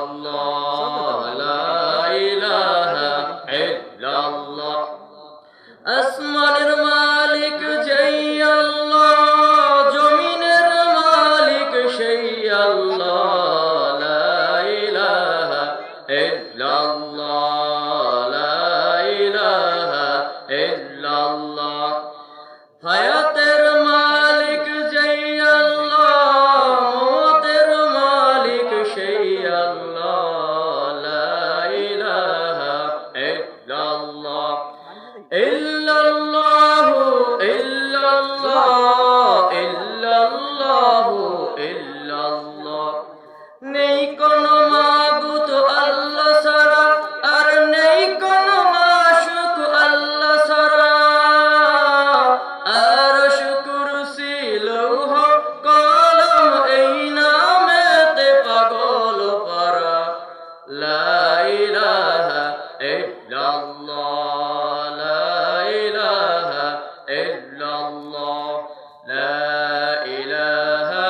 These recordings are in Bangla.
ইল্লাল্লাহ লা ইলাহা ইল্লাল্লাহ আসমানের মালিক যেই আল্লাহ জমিনের মালিক সেই আল্লাহ লা ইলাহা ইল্লাল্লাহ লা ইলাহা ইল্লাল্লাহ হায়াতের মালিক যেই আল্লাহ মওতের মালিক সেই আল্লাহ লা ইলাহা ইল্লাল্লাহ ইল্লাল্লাহু ইল্লাল্লাহ ইল্লাল্লাহু ইল্লাল্লাহ নেই কোনো মাবুদ আল্লাহ ছাড়া আর নেই কোনো মাশুক আল্লাহ ছাড়া আরশ কুরসি লৌহ কলম এই নামেতে পাগল পারা লা ইলাহা ইল্লাল্লাহ লা ইলাহা ইল্লাল্লাহ লা ইলাহা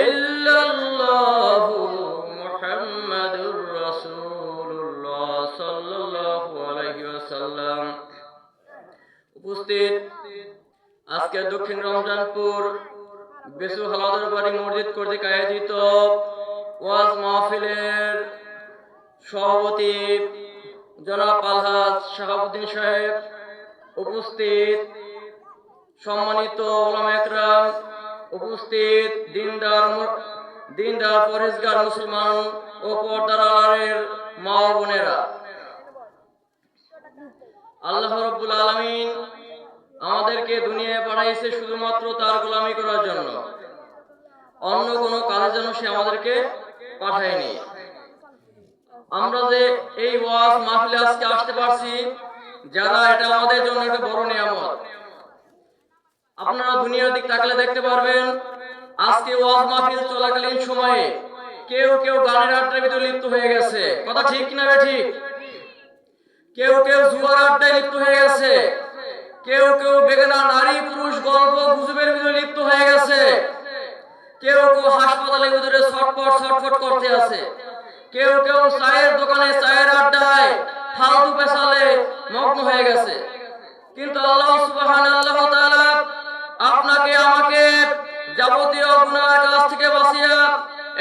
ইল্লাল্লাহ মুহাম্মাদুর রাসূলুল্লাহ সাল্লাল্লাহু আলাইহি ওয়াসাল্লাম। উপস্থিত আজকে দক্ষিণ রমজানপুর বেসু হালাদার বাড়ি মসজিদ কর্তৃক আয়োজিত ওয়াজ মাহফিলের সভাপতি জনাব আলহাজ শাহাবুদ্দিন সাহেব, উপস্থিত সম্মানিত উলামা একরাম, উপস্থিত দিনদার পরহেজগার মুসলমান ও পর্দার আড়ালের মা ও বোনেরা, আল্লাহ রাব্বুল আলামিন আমাদেরকে দুনিয়ায় পাঠাইছে শুধুমাত্র তার গোলামি করার জন্য, অন্য কোনো কাজের জন্য সে আমাদেরকে পাঠায়নি। আমরা যে এই ওয়াজ মাহফিলে আজকে আসতে পারছি, যারা এটা আমাদের জন্য একটা বড় নিয়ামত। আপনারা দুনিয়ার দিক তাকালে দেখতে পারবেন আজকে ওয়াজ মাহফিল চলাকালীন সময়ে কেউ কেউ গানের আড্ডার ভিতরে লিপ্ত হয়ে গেছে, কথা ঠিক কিনা ঠিক? কেউ কেউ জুয়ার আড্ডায় লিপ্ত হয়ে গেছে, কেউ কেউ বেগানা নারী পুরুষ গল্প গুজবের ভিতরে লিপ্ত হয়ে গেছে, কেউ কেউ হাসপাতালের ভিতরে ছটফট করতে আছে, কেউ কেউ চায়ের দোকানে চায়ের আড্ডায় ফালতু পেশালে মগ্ন হয়ে গেছে। কিন্তু আল্লাহ সুবহানাহু ওয়া তাআলা আপনাকে আমাকে যাবতীয় গুনাহ কাজ থেকে বাঁচিয়ে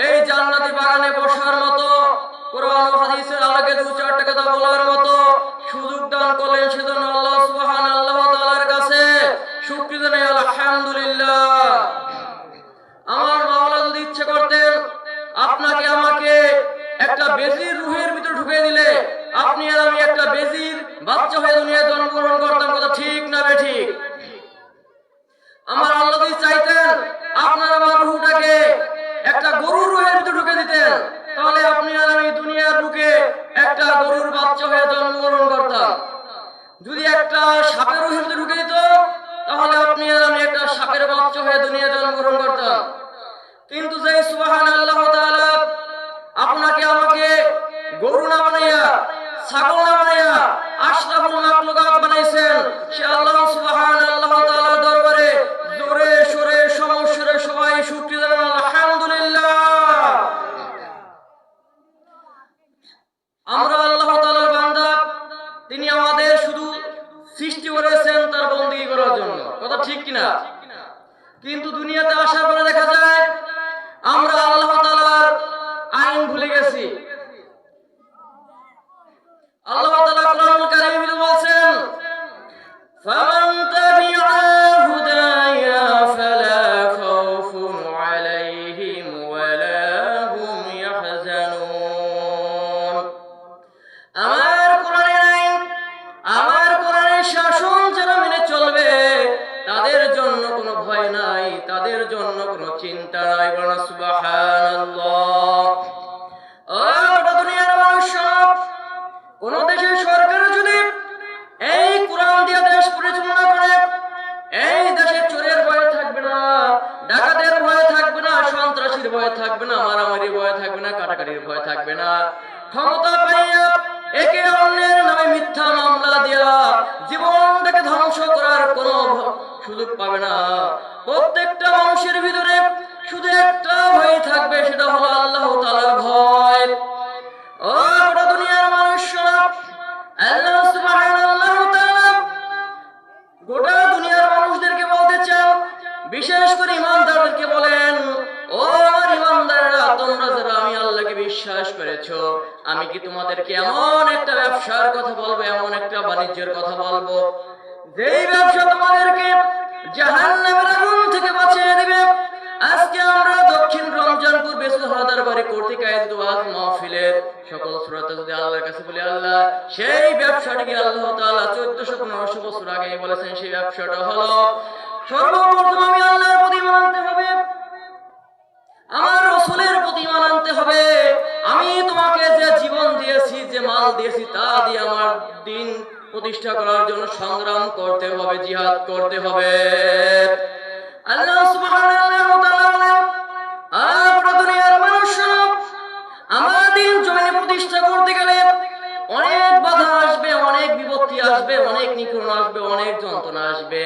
এই জান্নাতি বাগানে বসার মতো, কোরআন ও হাদিসের আলোকে দু চারটা কথা বলার মতো সুযোগ দান করলেন। সেজন্য আল্লাহ সুবহানাহু ওয়া তাআলার কাছে শুকরিয়া জানাই আলহামদুলিল্লাহ। আমার মাওলা যদি ইচ্ছে করতেন আপনাকে আমাকে একটা বেজির রুহের ভিতরে ঢুকিয়ে দিলে আপনি আর আমি একটা বেজির বাচ্চা হয়ে দুনিয়ায় জন্মগ্রহণ করতাম, কথা ঠিক না ঠিক? আমার আল্লাহ যদি চাইতেন আপনার আমার রুহটাকে একটা গরুর রুহের ভিতরে ঢুকে দিতেন, তাহলে আপনি আর আমি দুনিয়ার বুকে একটা গরুর বাচ্চা হয়ে জন্মগ্রহণ করতাম। যদি একটা সাপের রুহের ভিতরে ঢুকে দিত, তাহলে আপনি আর আমি একটা সাপের বাচ্চা হয়ে দুনিয়ায় জন্মগ্রহণ করতাম। কিন্তু যে সুবহানাল্লাহ তাআলা আপনাকে আমাকে গরু না বানাইয়া, ছাগল না বানাইয়া আশরাফুল মাখলুকাত বানাইছেন, সে আল্লাহ সুবহানাল্লাহ তাআলার দরবারে জোরে সোরে সমস্বরে সবাই শুকরিয়া জানান আলহামদুলিল্লাহ। আমরা আল্লাহ তাআলার বান্দা, তিনি আমাদের শুধু সৃষ্টি করেছেন তার বندگی করার জন্য, কথা ঠিক কিনা? কিন্তু দুনিয়াতে আসার পরে দেখা যায় আমরা আল্লাহ তাআলার আইন ভুলে গেছি। আল্লাহ তাআলা কোরআনুল কারীমে বলেন, ফামান তাবিআ হুদায়া ফালা খাউফুন আলাইহিম ওয়ালা হুম ইয়াহজানুন। আমার কোরআনের আইন, আমার কোরআনের শাসন যারা মেনে চলবে তাদের জন্য কোনো ভয় নাই, তাদের জন্য কোনো চিন্তা নাই। বলুন সুবহানাল্লাহ। ওটা দুনিয়ার মানুষ সব, কোন দেশের সরকার যদি এই কোরআন দিয়ে দেশ পরিচালনা করে, এই দেশে চোরের ভয় থাকবে না, ডাকাতের ভয় থাকবে না, সন্ত্রাসীর ভয় থাকবে না, মারামারির ভয় থাকবে না, কাটাকাটির ভয় থাকবে না। ক্ষমতা পাইয়া একে অন্যের নামে মিথ্যা মামলা দিয়া জীবনটাকে ধ্বংস করার কোনো সুযোগ পাবে না। প্রত্যেকটা মানুষের ভিতরে শুধু একটা ভয় থাকবে, সেটা হলো আল্লাহ তাআলার ভয়। বিশ্বাস করেছো, আমি কি তোমাদেরকে এমন একটা ব্যবসার কথা বলবো, এমন একটা বাণিজ্যের কথা বলবো যেই ব্যবসা তোমাদেরকে জাহান্নামের আগুন থেকে বাঁচিয়ে দিবে। আজকে আমরা দক্ষিণ রমজানপুর বেসুল হাদার বাড়ি কর্তৃক আয়োজিত ওয়াজ মাহফিলের সকল শ্রোতা যদি আল্লাহর কাছে বলি, আল্লাহ সেই ব্যবসাটিকে আল্লাহ তাআলা 1415 বছর আগে বলেছেন, সেই ব্যবসাটা হলো সর্বপ্রথম আমি আল্লাহর প্রতি ঈমান আনতে হবে, আমার রাসূলের প্রতি ঈমান আনতে হবে। আমি তোমাকে যে জীবন দিয়েছি, যে মাল দিয়েছি, তা দিয়ে আমার দ্বীন প্রতিষ্ঠা করার জন্য সংগ্রাম করতে হবে, জিহাদ করতে হবে। আল্লাহ সুবহানাহু ওয়া তাআলা বলেন, আপনারা দুনিয়ার মানুষরা আমার দ্বীন জমিনে প্রতিষ্ঠা করতে গেলে অনেক বাধা আসবে, অনেক বিপত্তি আসবে, অনেক নিপীড়ন আসবে, অনেক যন্ত্রণা আসবে,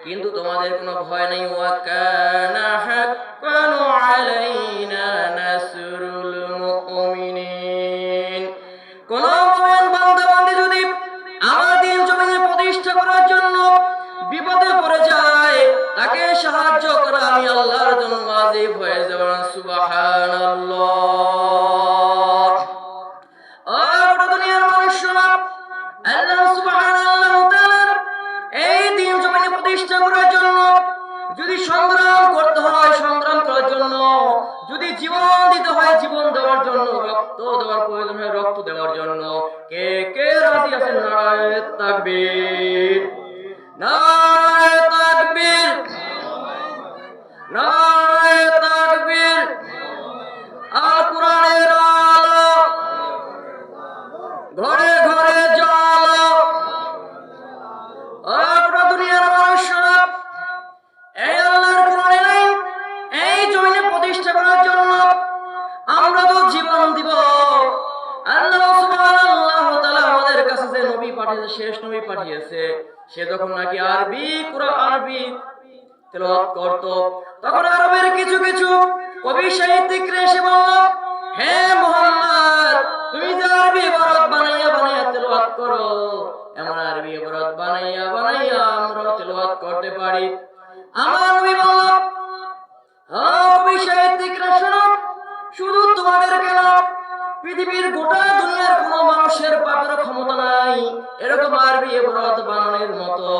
কিন্তু তোমাদের কোনো ভয় নেই। ওয়া কানা হাক্কান আলাইনা নাসরুল মুমিনিন। কোন মুমিন বান্দা বান্দী যদি আমার দ্বীন জমিনে প্রতিষ্ঠা করার জন্য বিপদে পড়ে যায়, তাকে সাহায্য করা আমি আল্লাহর জন্য ওয়াজিব হয়ে যাবে। সুবহানাল্লাহ। আর দুনিয়ার মানুষরা আল্লাহ সুবহানাহু ওয়া তাআলা এই দ্বীন জমিনে প্রতিষ্ঠা করার জন্য যদি সংগ্রাম করতে হয়, সংগ্রাম করার জন্য যদি জীবন দিতে হয়, জীবন দেওয়ার জন্য, রক্ত দেওয়ার প্রয়োজন হয়, রক্ত দেওয়ার জন্য কে কে রাজি আছেন? নারায়ে তাকবীর, নারায়ে তাকবীর, নারায়ে তাকবীর। আল কোরআনের আলো ঘরে ঘরে জ্বালো। আপনারা দুনিয়ার মানুষরা এই আল্লাহর কোরআনের আইন এই জমিনে প্রতিষ্ঠা করার জন্য আমরা তো জীবন দিব। আল্লাহ সুবহানাহু ওয়া তাআলা আমাদের কাছে যে নবী পাঠিয়েছে, শেষ নবী পাঠিয়েছে, সে যখন নাকি আরবি তেলাওয়াত করত, তখন আরবের কিছু কিছু কবি সাহিত্যিকরা এসে বলল, হে মুহাম্মদ, তুমি যে আরবি ইবারত বানাইয়া বানাইয়া তেলাওয়াত করো, এমন আরবি ইবারত বানাইয়া বানাইয়া আমরা তেলাওয়াত করতে পারি। আমার নবী বলল, কবি সাহিত্যিকরা শোনো, শুধু তোমাদের কেন, পৃথিবীর গোটা দুনিয়ার কোন মানুষের পাপের ক্ষমতা নাই এরকম আরবি ইবারত বানানোর মতো।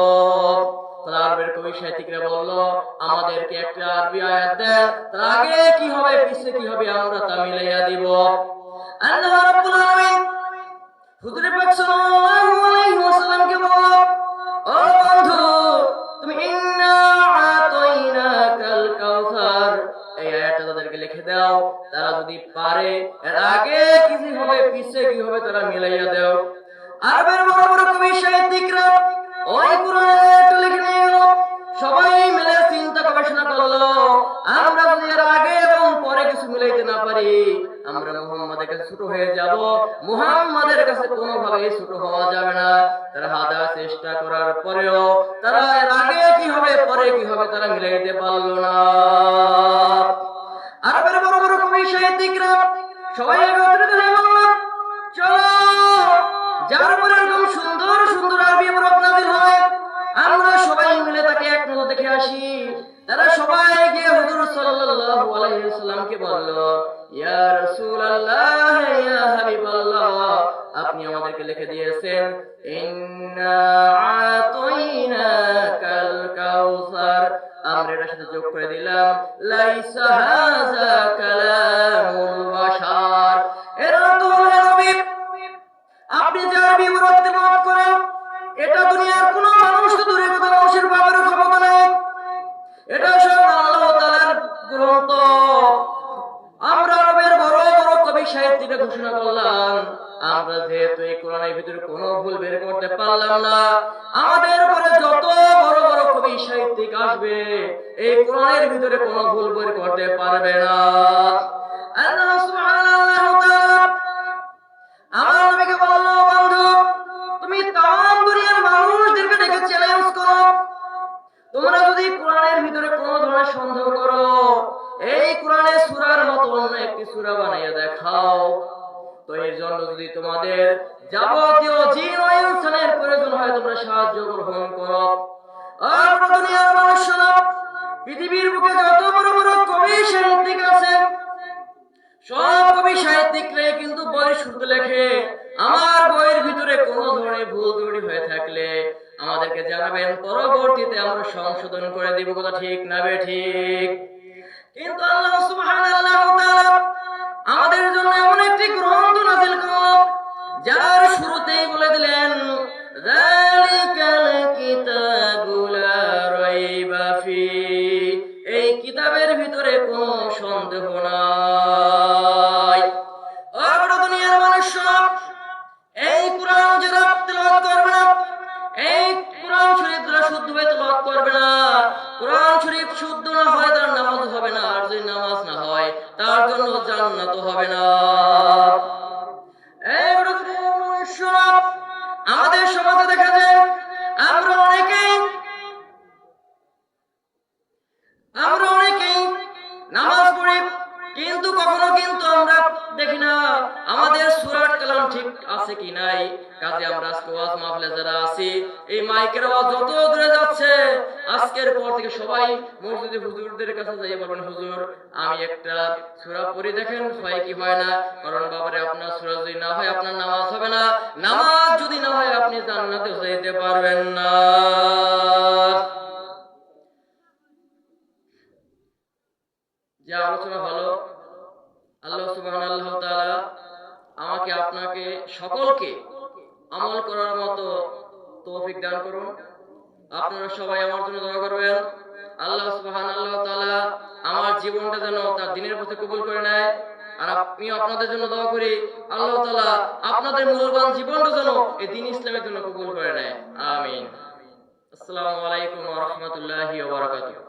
আরবের কবি সাহিত্যিকরা বলল, আমাদেরকে একটা আরবি আয়াত দেন, তার আগে কি হবে পিছে কি হবে আমরা তা মিলাইয়া দিব। আল্লাহ রাব্বুল আলামিন হুজুর পাক সাল্লাল্লাহু আলাইহি ওয়াসাল্লামকে বলল, ও বন্ধু, তুমি ইন্না আতাইনাকাল কাউসার এই আয়াতটা তাদেরকে লিখে দাও, তারা যদি পারে এর আগে কি হবে পিছে কি হবে তারা মিলাইয়া দাও। আরবের বড় বড় কবি সাহিত্যিকরা ওই কোরআনটা লিখে নিয়ে গেল, সবাই মিলে চিন্তা গবেষণা করলো, আমরা যদি এর আগে এবং পরে কিছু মিলাইতে না পারি, আমরা মুহাম্মাদের কাছে ছোট হয়ে যাব, মুহাম্মাদের কাছে কোনোভাবে ছোট হওয়া যাবে না। তারা হাজার চেষ্টা করার পরেও তারা এর আগে কি হবে পরে কি হবে তারা মিলাইতে পারলো না। আরবের বড় বড় কবি সাহিত্যিকরা সবাই একত্রিত হয়ে বলল, চলো যার উপরে এরকম সুন্দর সুন্দর আরবি ইবারত নাযিল হয়, আমরা সবাই মিলে তাকে এক নজর দেখে আসি। তারা সবাই গিয়ে হুজুর সাল্লাল্লাহু আলাইহি ওয়াসাল্লামকে বলল, ইয়া রাসূলুল্লাহ, ইয়া হাবিবাল্লাহ, আপনি আমাদেরকে লিখে দিয়েছেন ইন্না আতাইনাকাল কাউসার, আমরা এর সাথে যোগ করে দিলাম লাইসা হাযা কালামুল বাশার। এর অর্থ হলো, নবী আপনি যে আরবি ইবারত তেলাওয়াত করেন, এটা দুনিয়ার কোন মানুষ তো দূরে কথা মানুষের বাবার ক্ষমতা নেই, এটা সব আল্লাহ তাআলার গ্রন্থ। আমরা আরবের বড় বড় কবি সাহিত্যিকরা ঘোষণা করলাম, আমরা যেহেতু এই কোরআনের ভিতরে কোনো ভুল বের করতে পারলাম না, আমাদের পরে যত বড় বড় কবি সাহিত্যিক আসবে এই কোরআনের ভিতরে কোনো ভুল বের করতে পারবে না। আল্লাহ সুবহানাহু ওয়া তাআলা আমার নবীকে বলল, বন্ধু, তুমি তাম দুনিয়ার মানুষদেরকে ডেকে চ্যালেঞ্জ করো, তোমরা যদি কোরআনের ভিতরে কোনো ধরনের সন্দেহ করো, এই কোরআনের সূরার মতো অন্য একটি সূরা বানাইয়া দেখাও। তো এর জন্য যদি তোমাদের যাবতীয় জিন ও ইনসানের প্রয়োজন হয়, তোমরা সাহায্য গ্রহণ করো। আর দুনিয়ার মানুষরা, পৃথিবীর বুকে যত বড় বড় কবি সাহিত্যিক আছেন, সব কবি সাহিত্যিকরা কিন্তু বই শুরুতে লেখে, আমার বইয়ের ভিতরে কোনো ধরনের ভুল ত্রুটি হয়ে থাকলে আমাদেরকে জানাবেন, পরবর্তীতে আমরা সংশোধন করে দিব। কথা ঠিক না বে ঠিক? কিন্তু আল্লাহ সুবহানাহু ওয়া তাআলা আমাদের জন্য এমন একটি গ্রন্থ নাযিল করলেন যার শুরুতেই বলে দিলেন, যালিকাল কিতাবু লা রাইবা ফি, এই কিতাবের ভিতরে কোনো সন্দেহ নাই। ও বড় দুনিয়ার মানুষ, এই কোরআন যারা তেলাওয়াত করবে না, এই কোরআন শরীফ যারা শুদ্ধভাবে তেলাওয়াত করবে না, কোরআন শরীফ শুদ্ধ না হয় তার নামাজ হবে না, আর যদি নামাজ না হয় তার জন্য জান্নাত হবে না। এই বড় দুনিয়ার মানুষ, আমাদের সমাজে দেখা যায় আমরা অনেকেই নামাজ পড়ি, কিন্তু কখনো কিন্তু আমরা দেখি না আমাদের সূরাত কালাম ঠিক আছে কি নাই। কাজে আমরা আজকে ওয়াজ মাহফিলে যারা আছি, এই মাইকের আওয়াজ যত দূরে যাচ্ছে, আজকের পর থেকে সবাই মসজিদে হুজুরদের কাছে যাই বলবেন, হুজুর আমি একটা সূরা পড়ি, দেখেন হয় কি হয় না। কারণ বাবারে আপনার সূরা যদি না হয় আপনার নামাজ হবে না, নামাজ যদি না হয় আপনি জান্নাতে যেতে পারবেন না। যে আলোচনা হলো, আল্লাহ সুবহানাহু ওয়া তাআলা আমাকে আপনাকে সকলকে আমল করার মতো তৌফিক দান করুন। আপনারা সবাই আমার জন্য দোয়া করবেন, আল্লাহ সুবহানাহু ওয়া তাআলা আমার জীবনটা যেন তার দ্বীনের পথে কবুল করে নেয়। আর আমি আপনাদের জন্য দোয়া করি, আল্লাহ তাআলা আপনাদের মূল্যবান জীবনটা যেন এই দ্বীন ইসলামের জন্য কবুল করে নেয়। আমিন। আসসালামু আলাইকুম ওয়া রাহমাতুল্লাহি ওয়া বারাকাতুহু।